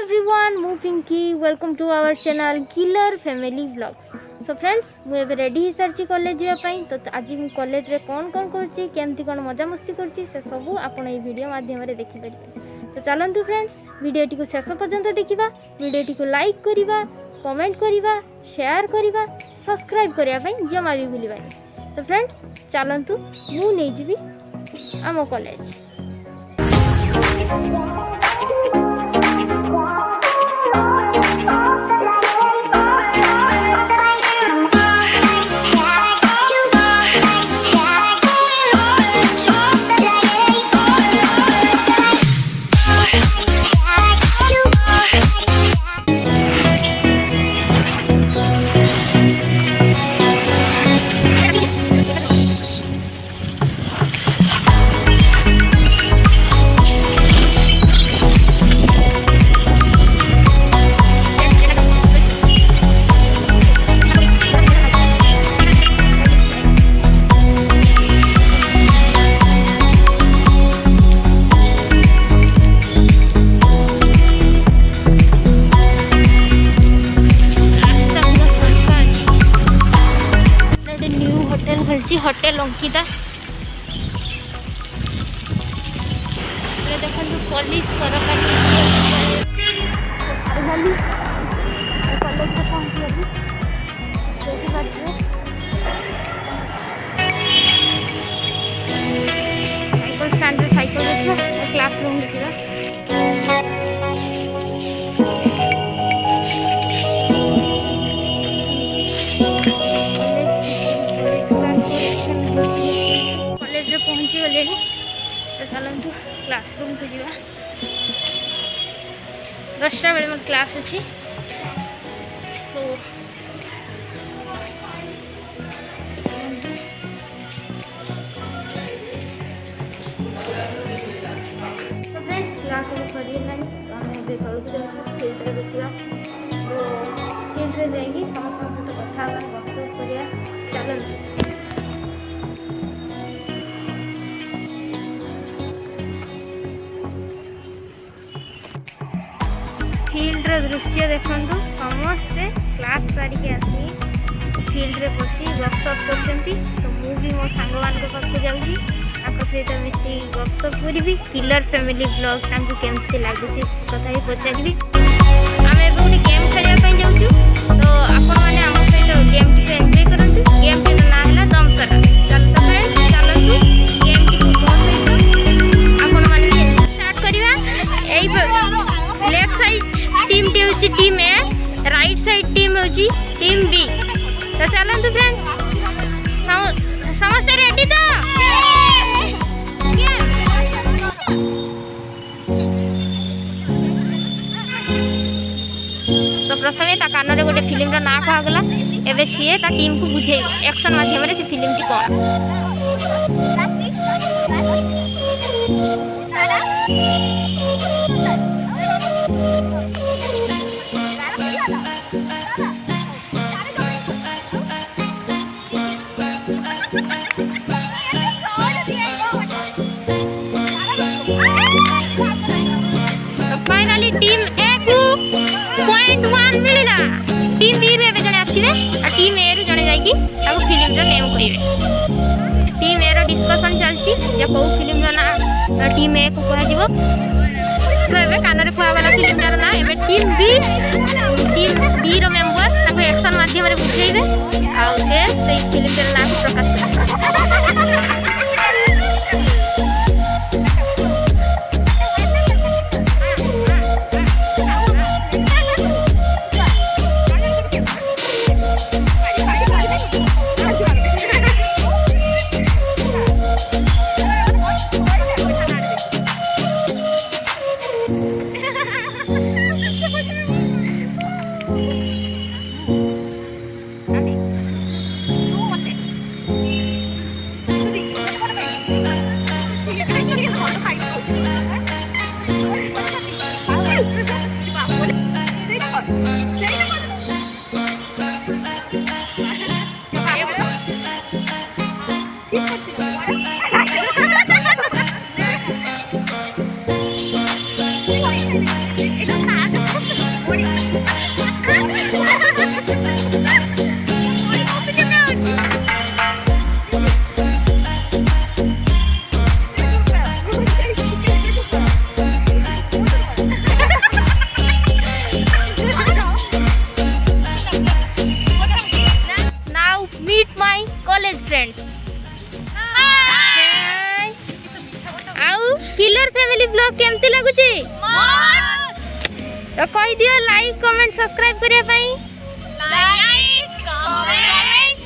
everyone, ମୁଁ Pinky welcome to our channel killer family vlogs. So friends मुझे ready हो सारी कॉलेज जावाई। तो आज मुझे कॉलेज रे कौन करमती कौन मजा मस्ती कर सब आपड़ ये वीडियो माध्यम देखिपारे। तो चलतु फ्रेंड्स वीडियोटी को शेष पर्यंत देखा, वीडियोटी को लाइक करवा, कमेंट करवा, शेयर करवा, सब्सक्राइब करने जमा भी भूलवानी। तो फ्रेंड्स चलतु मु नहीं जीवी आम कॉलेज। होटेल अंकिता देखो पुलिस सरकारी कॉलेज पहुंची साइकिल स्टैंड साइकिल देखिए क्लासरूम देखिए। पहुँची गले तो चलतु क्लासरूम को जावा। 10टा बेले मोर क्लास अच्छी। तो क्लास सरी फील्ड बसवा। तो फील्ड जाएगी समस्त सहित कथा वर्कशॉप करिया। चलते फील्ड दृश्य देखु। समस्ते क्लास सारिके आसी फील्ड रे बसी वर्कशॉप करछंती। तो मु भी मो सांग मान के पास जाउची आपको सहित मिसी वर्कशॉप करी। किलर फैमिली ब्लॉग तांको केमती लागुची कथा ही पचारिबी। आमे एबे गोटे गेम खेलिया पई जाउछु। तो आपण माने हम सहित गेम टी एन्जॉय करंतु। गेम टी ना हला दमसरा। चलतो फ्रेंड्स चलंतु गेम टी को सहित आपण माने स्टार्ट करिवा। एई लेफ्ट साइड टीम टी होची टीम ए, राइट साइड टीम होची टीम बी। तो चलंतु फ्रेंड्स समस्त रेडी तो प्रथमे ता कान रे गोटे फिल्म रा ना कहगला। एबे सीए ता टीम को बुझे एक्शन माध्यम रे से फिल्म टी कोन। फाइनली टीम ए को पॉइंट 1 मिलला। टीम बी रे जने आसीबे आ टीम ए रे जने जाईकी ताको फिल्म रा नेम करिवे। टीम ए रो डिस्कशन चलची जे को फिल्म रा ना टीम ए को कह दिबो। तो एबे कान रे कहगला फिल्म रा ना। एबे टीम बी रो मेंबर ताको एक्शन माध्यम रे बुझेइबे आ से फिल्म रा नाम प्रकाश करबे। डियर फैमिली ब्लॉग केमती लगुची तो कहि दियो लाइक कमेंट सब्सक्राइब करिया पई लाइक कमेंट